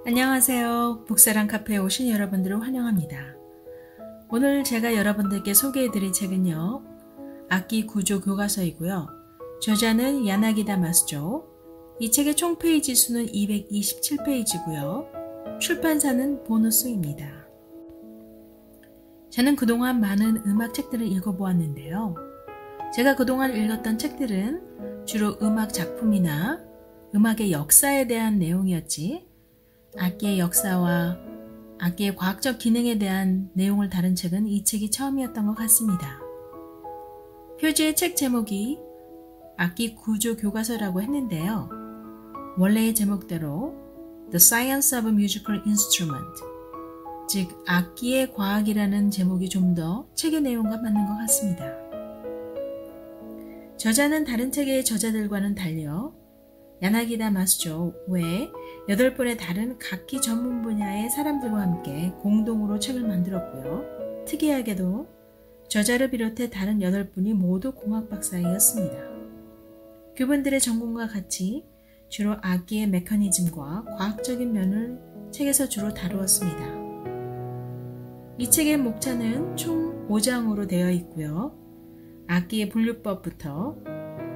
안녕하세요. 북사랑 카페에 오신 여러분들을 환영합니다. 오늘 제가 여러분들께 소개해드릴 책은요. 악기 구조 교과서이고요. 저자는 야나기다 마스조. 이 책의 총 페이지 수는 227페이지고요. 출판사는 보너스입니다. 저는 그동안 많은 음악 책들을 읽어보았는데요. 제가 그동안 읽었던 책들은 주로 음악 작품이나 음악의 역사에 대한 내용이었지 악기의 역사와 악기의 과학적 기능에 대한 내용을 다룬 책은 이 책이 처음이었던 것 같습니다. 표지의 책 제목이 악기 구조 교과서라고 했는데요. 원래의 제목대로 The Science of Musical Instrument, 즉 악기의 과학이라는 제목이 좀 더 책의 내용과 맞는 것 같습니다. 저자는 다른 책의 저자들과는 달려 야나기다 마스조 외에 8분의 다른 각기 전문 분야의 사람들과 함께 공동으로 책을 만들었고요. 특이하게도 저자를 비롯해 다른 8분이 모두 공학 박사이었습니다. 그분들의 전공과 같이 주로 악기의 메커니즘과 과학적인 면을 책에서 주로 다루었습니다. 이 책의 목차는 총 5장으로 되어 있고요. 악기의 분류법부터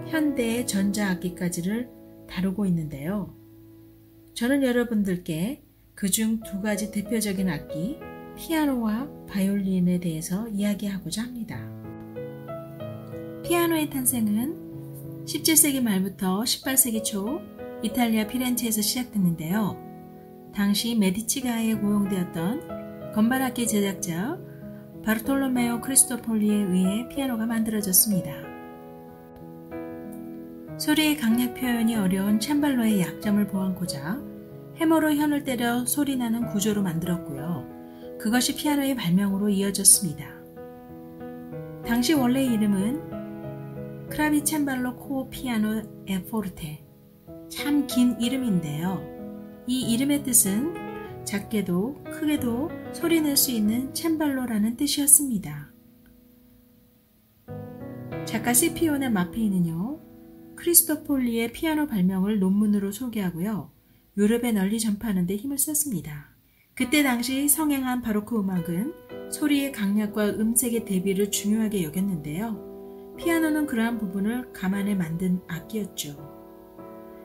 현대의 전자악기까지를 다루고 있는데요. 저는 여러분들께 그중 2가지 대표적인 악기, 피아노와 바이올린에 대해서 이야기하고자 합니다. 피아노의 탄생은 17세기 말부터 18세기 초 이탈리아 피렌체에서 시작됐는데요. 당시 메디치가에 고용되었던 건반악기 제작자 바르톨로메오 크리스토폴리에 의해 피아노가 만들어졌습니다. 소리의 강약 표현이 어려운 챔발로의 약점을 보완코자 해머로 현을 때려 소리나는 구조로 만들었고요. 그것이 피아노의 발명으로 이어졌습니다. 당시 원래 이름은 크라비 챔발로 코어 피아노 에 포르테, 참 긴 이름인데요. 이 이름의 뜻은 작게도 크게도 소리낼 수 있는 챔발로라는 뜻이었습니다. 작가 시피오네 마피는요. 크리스토폴리의 피아노 발명을 논문으로 소개하고요. 유럽에 널리 전파하는 데 힘을 썼습니다. 그때 당시 성행한 바로크 음악은 소리의 강약과 음색의 대비를 중요하게 여겼는데요. 피아노는 그러한 부분을 감안해 만든 악기였죠.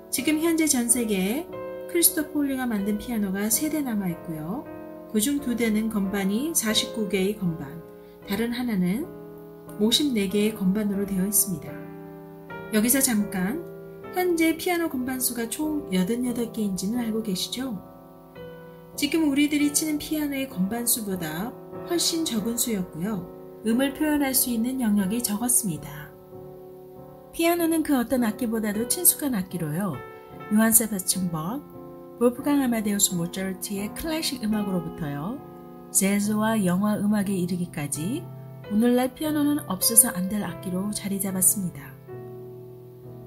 지금 현재 전 세계에 크리스토폴리가 만든 피아노가 3대 남아있고요. 그중 2대는 건반이 49개의 건반, 다른 하나는 54개의 건반으로 되어 있습니다. 여기서 잠깐 현재 피아노 건반수가 총 88개인지는 알고 계시죠? 지금 우리들이 치는 피아노의 건반수보다 훨씬 적은 수였고요. 음을 표현할 수 있는 영역이 적었습니다. 피아노는 그 어떤 악기보다도 친숙한 악기로요. 요한 세바스찬 박, 볼프강 아마데우스 모차르트의 클래식 음악으로부터요. 재즈와 영화 음악에 이르기까지 오늘날 피아노는 없어서 안 될 악기로 자리 잡았습니다.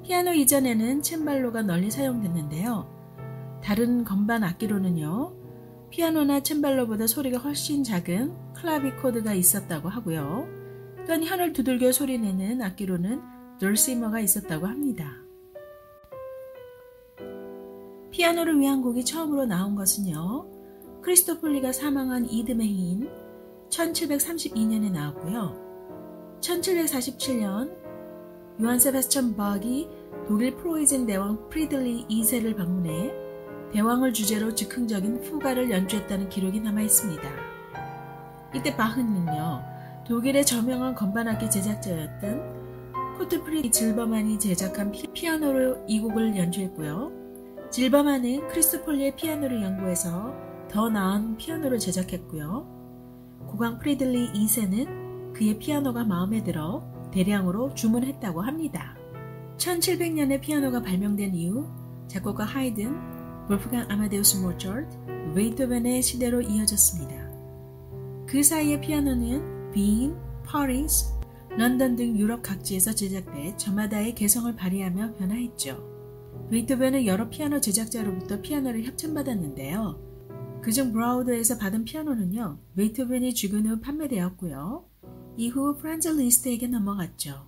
피아노 이전에는 챔발로가 널리 사용됐는데요. 다른 건반 악기로는요. 피아노나 챔발로보다 소리가 훨씬 작은 클라비코드가 있었다고 하고요. 또한 현을 두들겨 소리내는 악기로는 돌시머가 있었다고 합니다. 피아노를 위한 곡이 처음으로 나온 것은요. 크리스토폴리가 사망한 이듬해 해인 1732년에 나왔고요. 1747년 요한 세바스찬 박이 독일 프로이젠 대왕 프리들리 2세를 방문해 대왕을 주제로 즉흥적인 후가를 연주했다는 기록이 남아있습니다. 이때 바흐는요. 독일의 저명한 건반악기 제작자였던 코트프리 질버만이 제작한 피아노로 이 곡을 연주했고요. 질버만은 크리스토폴리의 피아노를 연구해서 더 나은 피아노를 제작했고요. 국왕 프리들리 2세는 그의 피아노가 마음에 들어 대량으로 주문했다고 합니다. 1700년에 피아노가 발명된 이후 작곡가 하이든, 볼프강 아마데우스 모차르트, 베토벤의 시대로 이어졌습니다. 그 사이에 피아노는 빈, 파리스, 런던 등 유럽 각지에서 제작돼 저마다의 개성을 발휘하며 변화했죠. 베토벤은 여러 피아노 제작자로부터 피아노를 협찬받았는데요. 그중 브라우드에서 받은 피아노는요. 베토벤이 죽은 후 판매되었고요. 이후 프란츠 리스트에게 넘어갔죠.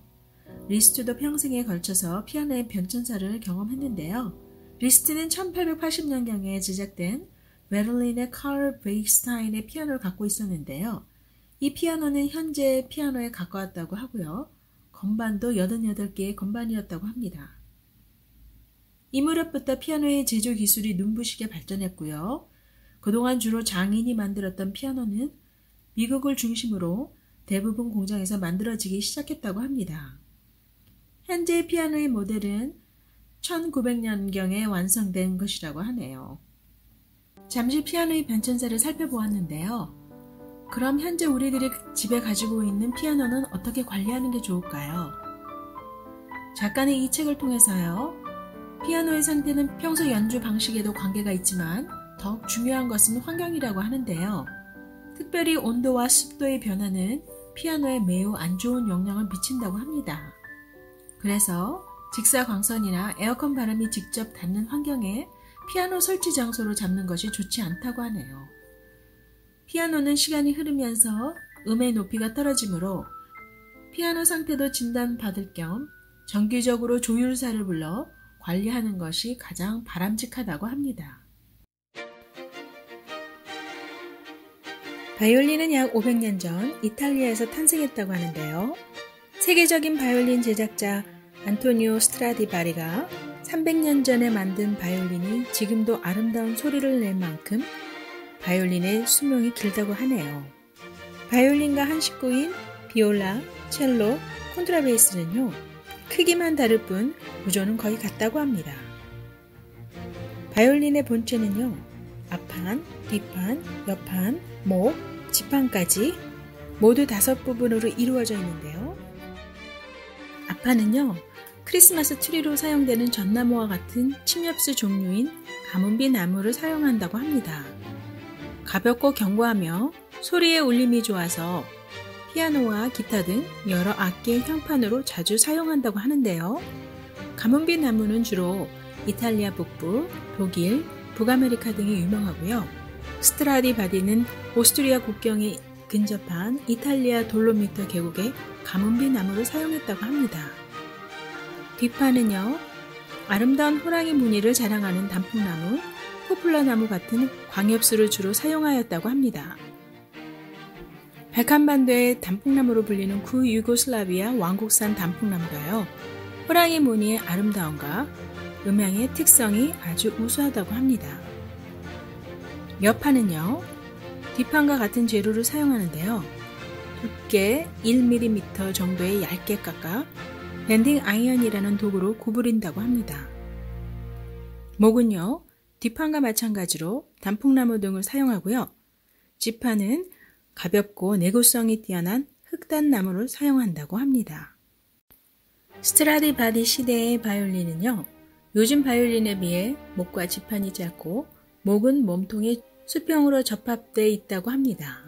리스트도 평생에 걸쳐서 피아노의 변천사를 경험했는데요. 리스트는 1880년경에 제작된 베를린의 칼 베이스타인의 피아노를 갖고 있었는데요. 이 피아노는 현재 피아노에 가까웠다고 하고요. 건반도 88개의 건반이었다고 합니다. 이 무렵부터 피아노의 제조 기술이 눈부시게 발전했고요. 그동안 주로 장인이 만들었던 피아노는 미국을 중심으로 대부분 공장에서 만들어지기 시작했다고 합니다. 현재 피아노의 모델은 1900년경에 완성된 것이라고 하네요. 잠시 피아노의 변천사를 살펴보았는데요. 그럼 현재 우리들이 집에 가지고 있는 피아노는 어떻게 관리하는 게 좋을까요? 작가는 이 책을 통해서요. 피아노의 상태는 평소 연주 방식에도 관계가 있지만 더욱 중요한 것은 환경이라고 하는데요. 특별히 온도와 습도의 변화는 피아노에 매우 안 좋은 영향을 미친다고 합니다. 그래서 직사광선이나 에어컨 바람이 직접 닿는 환경에 피아노 설치 장소로 잡는 것이 좋지 않다고 하네요. 피아노는 시간이 흐르면서 음의 높이가 떨어지므로 피아노 상태도 진단받을 겸 정기적으로 조율사를 불러 관리하는 것이 가장 바람직하다고 합니다. 바이올린은 약 500년 전 이탈리아에서 탄생했다고 하는데요. 세계적인 바이올린 제작자 안토니오 스트라디바리가 300년 전에 만든 바이올린이 지금도 아름다운 소리를 낼 만큼 바이올린의 수명이 길다고 하네요. 바이올린과 한 식구인 비올라, 첼로, 콘트라베이스는요. 크기만 다를 뿐 구조는 거의 같다고 합니다. 바이올린의 본체는요. 앞판, 뒷판, 옆판, 목, 지판까지 모두 5부분으로 이루어져 있는데요. 앞판은요. 크리스마스 트리로 사용되는 전나무와 같은 침엽수 종류인 가문비 나무를 사용한다고 합니다. 가볍고 견고하며 소리의 울림이 좋아서 피아노와 기타 등 여러 악기의 향판으로 자주 사용한다고 하는데요. 가문비 나무는 주로 이탈리아 북부, 독일, 북아메리카 등이 유명하고요. 스트라디바리는 오스트리아 국경에 근접한 이탈리아 돌로미토 계곡의 가문비 나무를 사용했다고 합니다. 뒷판은요. 아름다운 호랑이 무늬를 자랑하는 단풍나무, 포플러나무 같은 광엽수를 주로 사용하였다고 합니다. 발칸반도의 단풍나무로 불리는 구유고슬라비아 왕국산 단풍나무가요. 호랑이 무늬의 아름다움과 음향의 특성이 아주 우수하다고 합니다. 옆판은요. 뒷판과 같은 재료를 사용하는데요. 두께 1mm 정도의 얇게 깎아 밴딩 아이언이라는 도구로 구부린다고 합니다. 목은요. 뒷판과 마찬가지로 단풍나무 등을 사용하고요. 지판은 가볍고 내구성이 뛰어난 흑단나무를 사용한다고 합니다. 스트라디바리 시대의 바이올린은요. 요즘 바이올린에 비해 목과 지판이 짧고 목은 몸통에 수평으로 접합되어 있다고 합니다.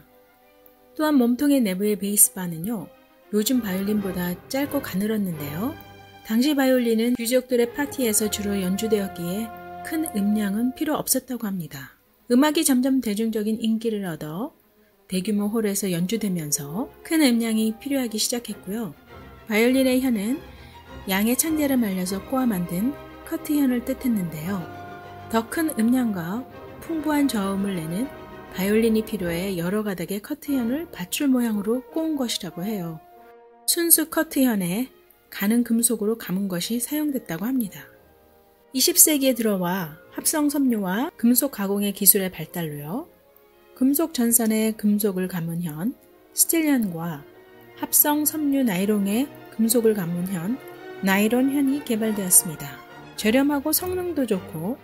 또한 몸통의 내부의 베이스바는요. 요즘 바이올린보다 짧고 가늘었는데요. 당시 바이올린은 귀족들의 파티에서 주로 연주되었기에 큰 음량은 필요 없었다고 합니다. 음악이 점점 대중적인 인기를 얻어 대규모 홀에서 연주되면서 큰 음량이 필요하기 시작했고요. 바이올린의 혀는 양의 창자를 말려서 꼬아 만든 커트현을 뜻했는데요. 더 큰 음량과 풍부한 저음을 내는 바이올린이 필요해 여러 가닥의 커트현을 밧줄 모양으로 꼬은 것이라고 해요. 순수 커트현에 가는 금속으로 감은 것이 사용됐다고 합니다. 20세기에 들어와 합성 섬유와 금속 가공의 기술의 발달로요. 금속 전선에 금속을 감은 현, 스틸현과 합성 섬유 나이론에 금속을 감은 현, 나이론 현이 개발되었습니다. 저렴하고 성능도 좋고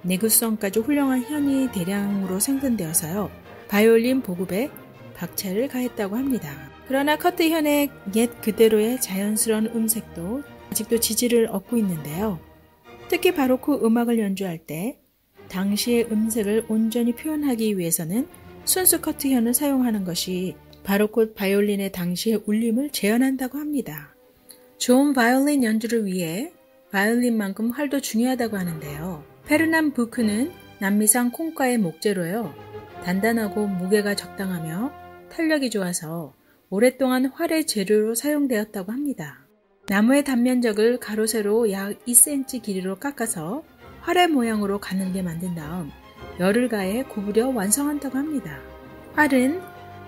내구성까지 훌륭한 현이 대량으로 생산되어서요. 바이올린 보급에 박차를 가했다고 합니다. 그러나 커트현의 옛 그대로의 자연스러운 음색도 아직도 지지를 얻고 있는데요. 특히 바로크 음악을 연주할 때 당시의 음색을 온전히 표현하기 위해서는 순수 커트현을 사용하는 것이 바로크 바이올린의 당시의 울림을 재현한다고 합니다. 좋은 바이올린 연주를 위해 바이올린만큼 활도 중요하다고 하는데요. 페르난 부크는 남미산 콩과의 목재로요. 단단하고 무게가 적당하며 탄력이 좋아서 오랫동안 활의 재료로 사용되었다고 합니다. 나무의 단면적을 가로 세로 약 2cm 길이로 깎아서 활의 모양으로 가늘게 만든 다음 열을 가해 구부려 완성한다고 합니다. 활은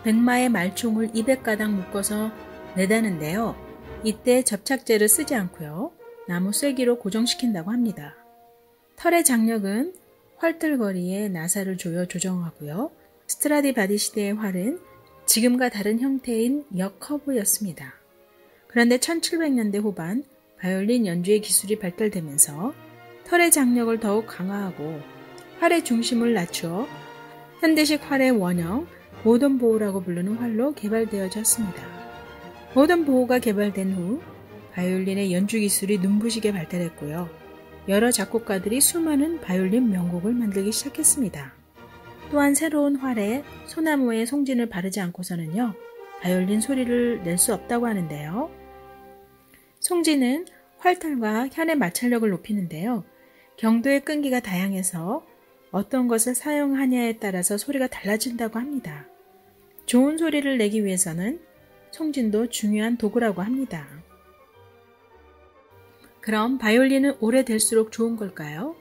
백마의 말총을 200가닥 묶어서 내다는데요. 이때 접착제를 쓰지 않고요. 나무 쐐기로 고정시킨다고 합니다. 털의 장력은 활틀거리에 나사를 조여 조정하고요. 스트라디바리 시대의 활은 지금과 다른 형태인 역커브였습니다. 그런데 1700년대 후반 바이올린 연주의 기술이 발달되면서 털의 장력을 더욱 강화하고 활의 중심을 낮추어 현대식 활의 원형 모던 보호라고 부르는 활로 개발되어졌습니다. 모던 보호가 개발된 후 바이올린의 연주 기술이 눈부시게 발달했고요. 여러 작곡가들이 수많은 바이올린 명곡을 만들기 시작했습니다. 또한 새로운 활에 소나무에 송진을 바르지 않고서는요, 바이올린 소리를 낼 수 없다고 하는데요. 송진은 활털과 현의 마찰력을 높이는데요. 경도의 끈기가 다양해서 어떤 것을 사용하냐에 따라서 소리가 달라진다고 합니다. 좋은 소리를 내기 위해서는 송진도 중요한 도구라고 합니다. 그럼 바이올린은 오래될수록 좋은 걸까요?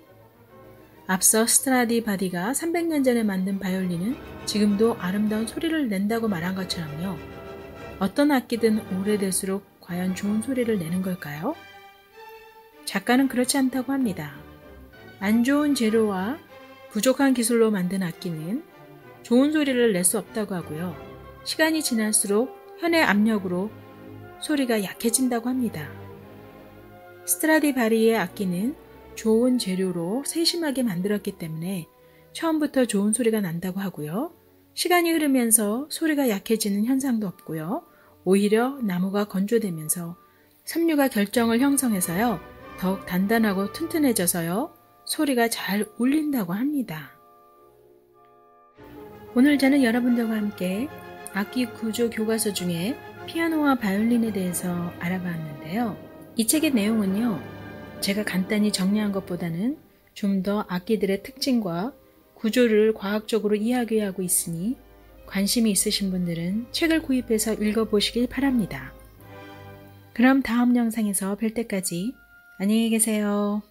앞서 스트라디바리가 300년 전에 만든 바이올린은 지금도 아름다운 소리를 낸다고 말한 것처럼요. 어떤 악기든 오래될수록 과연 좋은 소리를 내는 걸까요? 작가는 그렇지 않다고 합니다. 안 좋은 재료와 부족한 기술로 만든 악기는 좋은 소리를 낼 수 없다고 하고요. 시간이 지날수록 현의 압력으로 소리가 약해진다고 합니다. 스트라디바리의 악기는 좋은 재료로 세심하게 만들었기 때문에 처음부터 좋은 소리가 난다고 하고요. 시간이 흐르면서 소리가 약해지는 현상도 없고요. 오히려 나무가 건조되면서 섬유가 결정을 형성해서요. 더욱 단단하고 튼튼해져서요. 소리가 잘 울린다고 합니다. 오늘 저는 여러분들과 함께 악기 구조 교과서 중에 피아노와 바이올린에 대해서 알아봤는데요. 이 책의 내용은요, 제가 간단히 정리한 것보다는 좀 더 악기들의 특징과 구조를 과학적으로 이야기하고 있으니 관심이 있으신 분들은 책을 구입해서 읽어보시길 바랍니다. 그럼 다음 영상에서 뵐 때까지 안녕히 계세요.